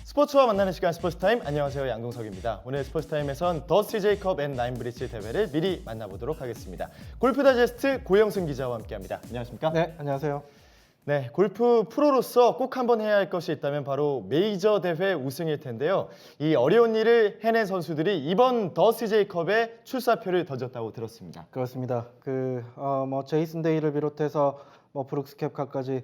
스포츠와 만나는 시간 스포츠타임. 안녕하세요, 양동석입니다. 오늘 스포츠타임에선 더 CJ컵 앤 나인브리지 대회를 미리 만나보도록 하겠습니다. 골프 다이제스트 고영승 기자와 함께합니다. 안녕하십니까? 네, 안녕하세요. 네, 골프 프로로서 꼭 한번 해야 할 것이 있다면 바로 메이저 대회 우승일 텐데요. 이 어려운 일을 해낸 선수들이 이번 더 CJ컵에 출사표를 던졌다고 들었습니다. 그렇습니다. 제이슨 데이를 비롯해서 브룩스 캡카까지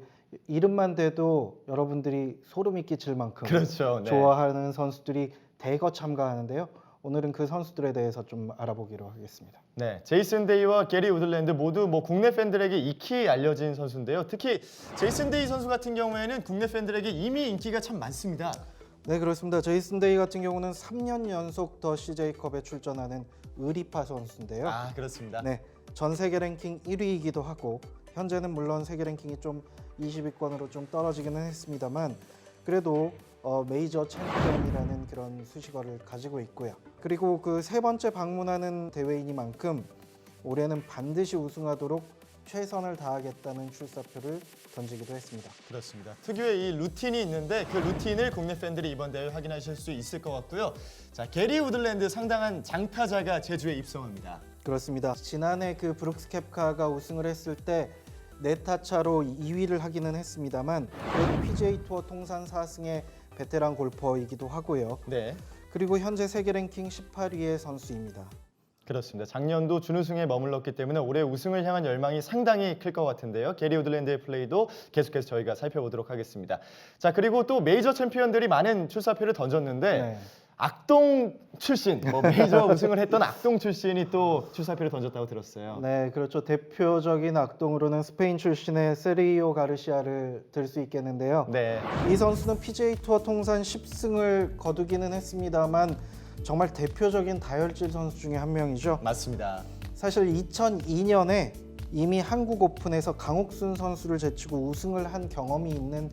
이름만 대도 여러분들이 소름이 끼칠 만큼 그렇죠. 네. 좋아하는 선수들이 대거 참가하는데요. 오늘은 그 선수들에 대해서 좀 알아보기로 하겠습니다. 네, 제이슨 데이와 게리 우들랜드 모두 국내 팬들에게 익히 알려진 선수인데요. 특히 제이슨 데이 선수 같은 경우에는 국내 팬들에게 이미 인기가 참 많습니다. 네, 그렇습니다. 제이슨 데이 같은 경우는 3년 연속 더 CJ컵에 출전하는 의리파 선수인데요. 아, 그렇습니다. 네, 전 세계 랭킹 1위이기도 하고 현재는 물론 세계 랭킹이 좀 20위권으로 좀 떨어지기는 했습니다만 그래도 메이저 챔피언이라는 그런 수식어를 가지고 있고요. 그리고 그 세 번째 방문하는 대회이니만큼 올해는 반드시 우승하도록 최선을 다하겠다는 출사표를 던지기도 했습니다. 그렇습니다. 특유의 이 루틴이 있는데 그 루틴을 국내 팬들이 이번 대회 확인하실 수 있을 것 같고요. 자, 게리 우들랜드 상당한 장타자가 제주에 입성합니다. 그렇습니다. 지난해 그 브룩스 캡카가 우승을 했을 때 4타 차로 2위를 하기는 했습니다만 그래도 PGA 투어 통산 4승의 베테랑 골퍼이기도 하고요. 네, 그리고 현재 세계 랭킹 18위의 선수입니다. 그렇습니다. 작년도 준우승에 머물렀기 때문에 올해 우승을 향한 열망이 상당히 클 것 같은데요. 게리 우들랜드의 플레이도 계속해서 저희가 살펴보도록 하겠습니다. 자, 그리고 또 메이저 챔피언들이 많은 출사표를 던졌는데 네. 악동 출신, 메이저 우승을 했던 악동 출신이 또 출사표를 던졌다고 들었어요. 네, 그렇죠. 대표적인 악동으로는 스페인 출신의 세리오 가르시아를 들 수 있겠는데요. 네, 이 선수는 PGA 투어 통산 10승을 거두기는 했습니다만 정말 대표적인 다혈질 선수 중에 한 명이죠. 맞습니다. 사실 2002년에 이미 한국 오픈에서 강옥순 선수를 제치고 우승을 한 경험이 있는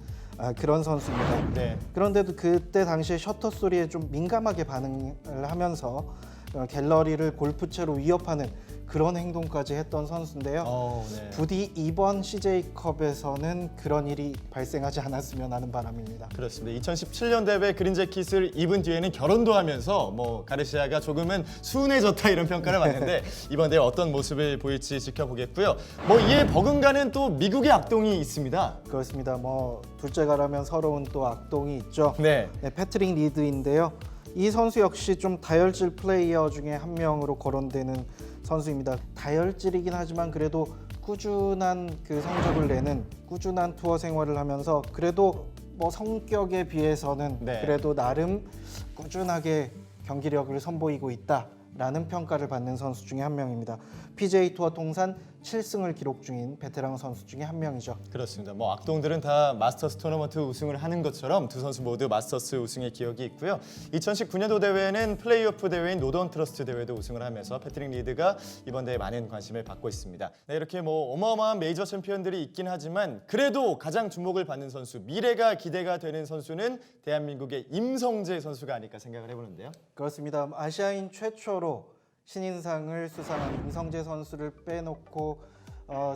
그런 선수입니다. 네, 그런데도 그때 당시에 셔터 소리에 좀 민감하게 반응을 하면서 갤러리를 골프채로 위협하는 그런 행동까지 했던 선수인데요. 네. 부디 이번 CJ컵에서는 그런 일이 발생하지 않았으면 하는 바람입니다. 그렇습니다. 2017년 대회 그린 재킷을 입은 뒤에는 결혼도 하면서 가르시아가 조금은 순해졌다 이런 평가를 받는데 이번 대회 어떤 모습을 보일지 지켜보겠고요. 이에 버금가는 또 미국의 악동이 있습니다. 그렇습니다. 둘째가라면 서러운 또 악동이 있죠. 네, 네, 패트릭 리드인데요. 이 선수 역시 좀 다혈질 플레이어 중에 한 명으로 거론되는 선수입니다. 다혈질이긴 하지만 그래도 꾸준한 그 성적을 내는 꾸준한 투어 생활을 하면서 그래도 성격에 비해서는 네. 그래도 나름 꾸준하게 경기력을 선보이고 있다라는 평가를 받는 선수 중에 한 명입니다. PGA 투어 통산 7승을 기록 중인 베테랑 선수 중에 한 명이죠. 그렇습니다. 악동들은 다 마스터스 토너먼트 우승을 하는 것처럼 두 선수 모두 마스터스 우승의 기억이 있고요. 2019년도 대회는 플레이오프 대회인 노던 트러스트 대회도 우승을 하면서 패트릭 리드가 이번 대회에 많은 관심을 받고 있습니다. 네, 이렇게 어마어마한 메이저 챔피언들이 있긴 하지만 그래도 가장 주목을 받는 선수, 미래가 기대가 되는 선수는 대한민국의 임성재 선수가 아닐까 생각을 해보는데요. 그렇습니다. 아시아인 최초로 신인상을 수상한 임성재 선수를 빼놓고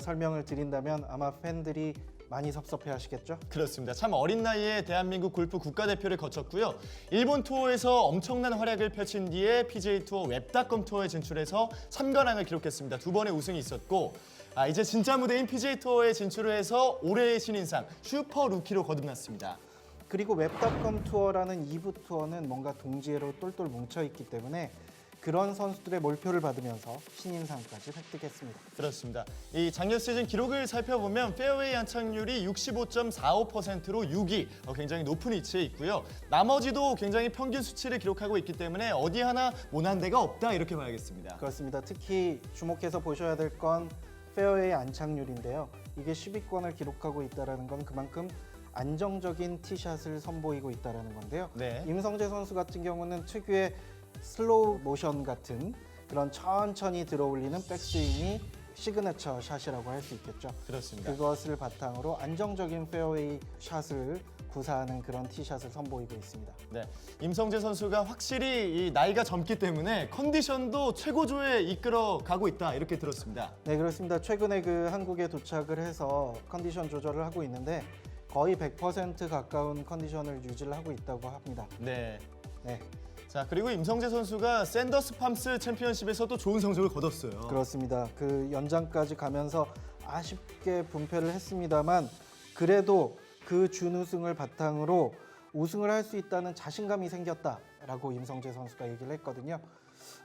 설명을 드린다면 아마 팬들이 많이 섭섭해하시겠죠? 그렇습니다. 참 어린 나이에 대한민국 골프 국가대표를 거쳤고요. 일본 투어에서 엄청난 활약을 펼친 뒤에 PGA 투어 웹닷컴 투어에 진출해서 3관왕을 기록했습니다. 2번의 우승이 있었고 이제 진짜 무대인 PGA 투어에 진출을 해서 올해의 신인상 슈퍼 루키로 거듭났습니다. 그리고 웹닷컴 투어라는 2부 투어는 뭔가 동지애로 똘똘 뭉쳐있기 때문에 그런 선수들의 몰표를 받으면서 신인상까지 획득했습니다. 그렇습니다. 이 작년 시즌 기록을 살펴보면 페어웨이 안착률이 65.45%로 6위, 굉장히 높은 위치에 있고요. 나머지도 굉장히 평균 수치를 기록하고 있기 때문에 어디 하나 모난 데가 없다 이렇게 봐야겠습니다. 그렇습니다. 특히 주목해서 보셔야 될 건 페어웨이 안착률인데요. 이게 10위권을 기록하고 있다는 건 그만큼 안정적인 티샷을 선보이고 있다는 건데요. 네. 임성재 선수 같은 경우는 특유의 슬로우 모션 같은 그런 천천히 들어올리는 백스윙이 시그너처 샷이라고 할 수 있겠죠. 그렇습니다. 그것을 바탕으로 안정적인 페어웨이 샷을 구사하는 그런 티샷을 선보이고 있습니다. 네, 임성재 선수가 확실히 이 나이가 젊기 때문에 컨디션도 최고조에 이끌어 가고 있다 이렇게 들었습니다. 네, 그렇습니다. 최근에 한국에 도착을 해서 컨디션 조절을 하고 있는데 거의 100% 가까운 컨디션을 유지를 하고 있다고 합니다. 네. 네, 자, 그리고 임성재 선수가 샌더스 팜스 챔피언십에서도 좋은 성적을 거뒀어요. 그렇습니다. 그 연장까지 가면서 아쉽게 분패를 했습니다만 그래도 그 준우승을 바탕으로 우승을 할 수 있다는 자신감이 생겼다라고 임성재 선수가 얘기를 했거든요.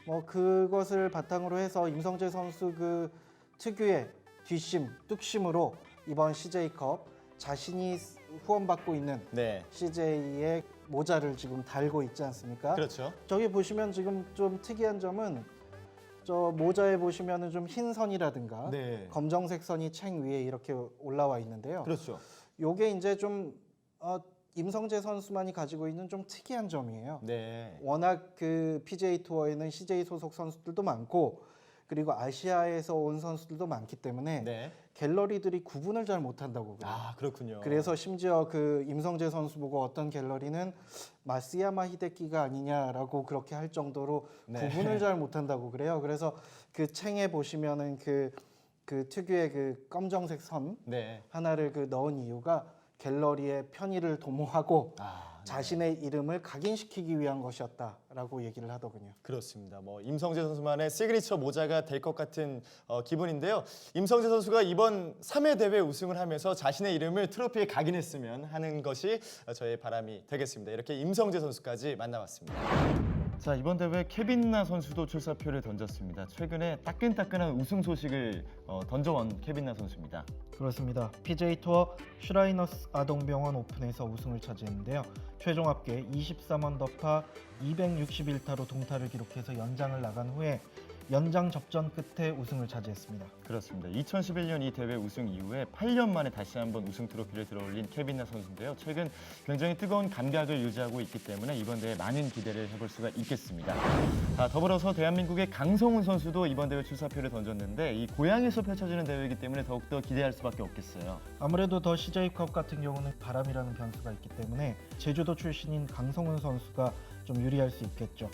뭐 그것을 바탕으로 해서 임성재 선수 그 특유의 뒷심, 뚝심으로 이번 CJ컵 자신이 후원받고 있는 네. CJ의 모자를 지금 달고 있지 않습니까? 그렇죠. 저기 보시면 지금 좀 특이한 점은 저 모자에 보시면은 좀 흰 선이라든가 네. 검정색 선이 챙 위에 이렇게 올라와 있는데요. 그렇죠. 요게 이제 좀 임성재 선수만이 가지고 있는 좀 특이한 점이에요. 네. 워낙 그 PGA 투어에는 CJ 소속 선수들도 많고 그리고 아시아에서 온 선수들도 많기 때문에 네. 갤러리들이 구분을 잘 못한다고 그래요. 아, 그렇군요. 그래서 심지어 그 임성재 선수 보고 어떤 갤러리는 마스야마 히데키가 아니냐라고 그렇게 할 정도로 네. 구분을 잘 못한다고 그래요. 그래서 그 챙에 보시면은 그 특유의 그 검정색 선 네. 하나를 그 넣은 이유가 갤러리의 편의를 도모하고 아, 네. 자신의 이름을 각인시키기 위한 것이었다라고 얘기를 하더군요. 그렇습니다. 뭐 임성재 선수만의 시그니처 모자가 될 것 같은 기분인데요. 임성재 선수가 이번 3회 대회 우승을 하면서 자신의 이름을 트로피에 각인했으면 하는 것이 저의 바람이 되겠습니다. 이렇게 임성재 선수까지 만나봤습니다. 자, 이번 대회 케빈 나 선수도 출사표를 던졌습니다. 최근에 따끈따끈한 우승 소식을 던져온 케빈 나 선수입니다. 그렇습니다. PGA 투어 슈라이너스 아동병원 오픈에서 우승을 차지했는데요. 최종 합계 23언더파 261타로 동타를 기록해서 연장을 나간 후에 연장 접전 끝에 우승을 차지했습니다. 그렇습니다. 2011년 이 대회 우승 이후에 8년 만에 다시 한번 우승 트로피를 들어올린 케빈 나 선수인데요. 최근 굉장히 뜨거운 감각을 유지하고 있기 때문에 이번 대회 많은 기대를 해볼 수가 있겠습니다. 더불어서 대한민국의 강성훈 선수도 이번 대회 출사표를 던졌는데 이 고향에서 펼쳐지는 대회이기 때문에 더욱더 기대할 수밖에 없겠어요. 아무래도 더 CJ컵 같은 경우는 바람이라는 변수가 있기 때문에 제주도 출신인 강성훈 선수가 좀 유리할 수 있겠죠.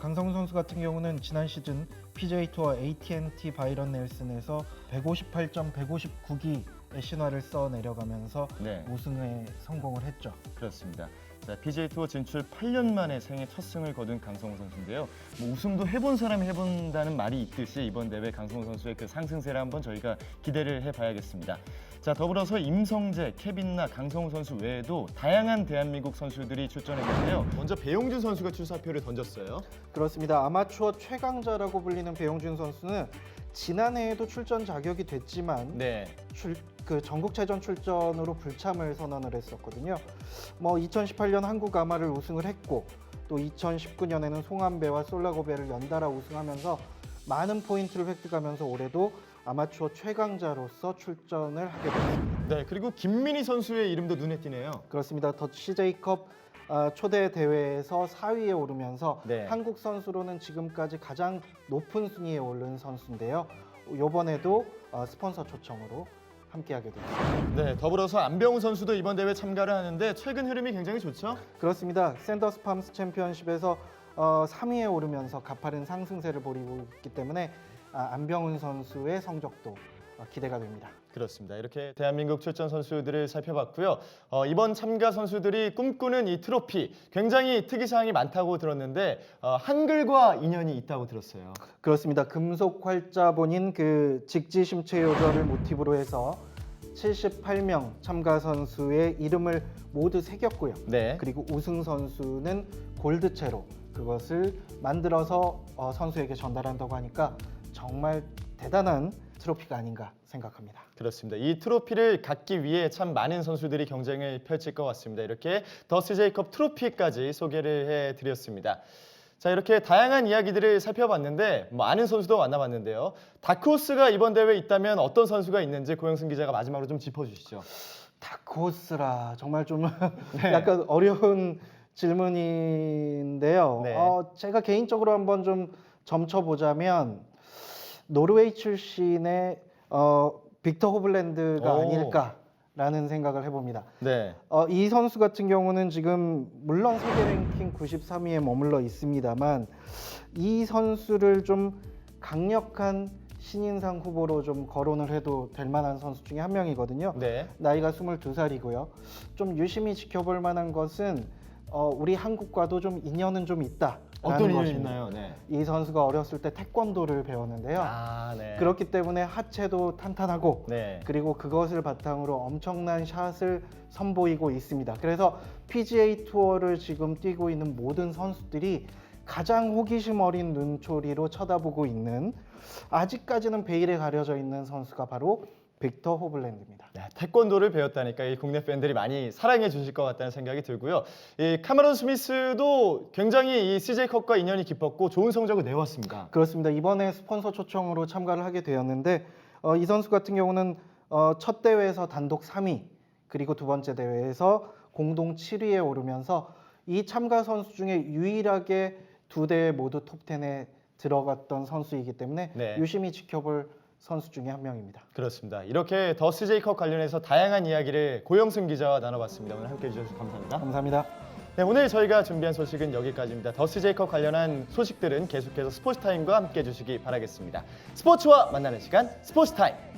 강성훈 선수 같은 경우는 지난 시즌 PGA 투어 AT&T 바이런 넬슨에서 158.159기의 신화를 써 내려가면서 네. 우승에 성공을 했죠. 그렇습니다. 자, PGA 투어 진출 8년 만에 생애 첫 승을 거둔 강성호 선수인데요. 뭐 우승도 해본 사람이 해본다는 말이 있듯이 이번 대회 강성호 선수의 그 상승세를 한번 저희가 기대를 해봐야겠습니다. 자, 더불어서 임성재, 케빈 나, 강성호 선수 외에도 다양한 대한민국 선수들이 출전했는데요. 먼저 배용준 선수가 출사표를 던졌어요. 그렇습니다. 아마추어 최강자라고 불리는 배용준 선수는 지난해에도 출전 자격이 됐지만 네. 그 전국체전 출전으로 불참을 선언을 했었거든요. 뭐 2018년 한국 아마를 우승을 했고 또 2019년에는 송암배와 솔라고배를 연달아 우승하면서 많은 포인트를 획득하면서 올해도 아마추어 최강자로서 출전을 하게 됐습니다. 네, 그리고 김민희 선수의 이름도 눈에 띄네요. 그렇습니다. 더 CJ컵 초대 대회에서 4위에 오르면서 네. 한국 선수로는 지금까지 가장 높은 순위에 오른 선수인데요. 이번에도 스폰서 초청으로 함께하게 됐습니다. 네, 더불어서 안병훈 선수도 이번 대회 참가를 하는데 최근 흐름이 굉장히 좋죠? 그렇습니다. 샌더스 팜스 챔피언십에서 3위에 오르면서 가파른 상승세를 보이고 있기 때문에 안병훈 선수의 성적도 기대가 됩니다. 그렇습니다. 이렇게 대한민국 출전 선수들을 살펴봤고요. 이번 참가 선수들이 꿈꾸는 이 트로피 굉장히 특이사항이 많다고 들었는데 한글과 인연이 있다고 들었어요. 그렇습니다. 금속 활자본인 그 직지심체 요절을 모티브로 해서 78명 참가 선수의 이름을 모두 새겼고요. 네. 그리고 우승 선수는 골드체로 그것을 만들어서 선수에게 전달한다고 하니까 정말 대단한 트로피가 아닌가 생각합니다. 그렇습니다. 이 트로피를 갖기 위해 참 많은 선수들이 경쟁을 펼칠 것 같습니다. 이렇게 더 CJ컵 트로피까지 소개를 해드렸습니다. 자, 이렇게 다양한 이야기들을 살펴봤는데 많은 선수도 만나봤는데요. 다크호스가 이번 대회에 있다면 어떤 선수가 있는지 고영승 기자가 마지막으로 좀 짚어주시죠. 다크호스라 정말 좀 네. 약간 어려운 질문인데요. 네. 제가 개인적으로 한번 좀 점쳐보자면 노르웨이 출신의 빅터 호블랜드가 오. 아닐까라는 생각을 해봅니다. 네. 이 선수 같은 경우는 지금 물론 세계 랭킹 93위에 머물러 있습니다만 이 선수를 좀 강력한 신인상 후보로 좀 거론을 해도 될 만한 선수 중에 한 명이거든요. 네. 나이가 22살이고요. 좀 유심히 지켜볼 만한 것은 우리 한국과도 좀 인연은 좀 있다. 어떤 인연이 있나요? 네. 이 선수가 어렸을 때 태권도를 배웠는데요. 아, 네. 그렇기 때문에 하체도 탄탄하고 네. 그리고 그것을 바탕으로 엄청난 샷을 선보이고 있습니다. 그래서 PGA 투어를 지금 뛰고 있는 모든 선수들이 가장 호기심 어린 눈초리로 쳐다보고 있는, 아직까지는 베일에 가려져 있는 선수가 바로 빅터 호블랜드입니다. 네, 태권도를 배웠다니까 이 국내 팬들이 많이 사랑해 주실 것 같다는 생각이 들고요. 이 카메론 스미스도 굉장히 이 CJ컵과 인연이 깊었고 좋은 성적을 내왔습니다. 그렇습니다. 이번에 스폰서 초청으로 참가를 하게 되었는데 이 선수 같은 경우는 첫 대회에서 단독 3위, 그리고 두 번째 대회에서 공동 7위에 오르면서 이 참가 선수 중에 유일하게 두 대회 모두 톱10에 들어갔던 선수이기 때문에 네. 유심히 지켜볼 선수 중에 한 명입니다. 그렇습니다. 이렇게 더 CJ컵 관련해서 다양한 이야기를 고영승 기자와 나눠봤습니다. 오늘 함께해 주셔서 감사합니다. 감사합니다. 네, 오늘 저희가 준비한 소식은 여기까지입니다. 더 CJ컵 관련한 소식들은 계속해서 스포츠타임과 함께해 주시기 바라겠습니다. 스포츠와 만나는 시간 스포츠타임.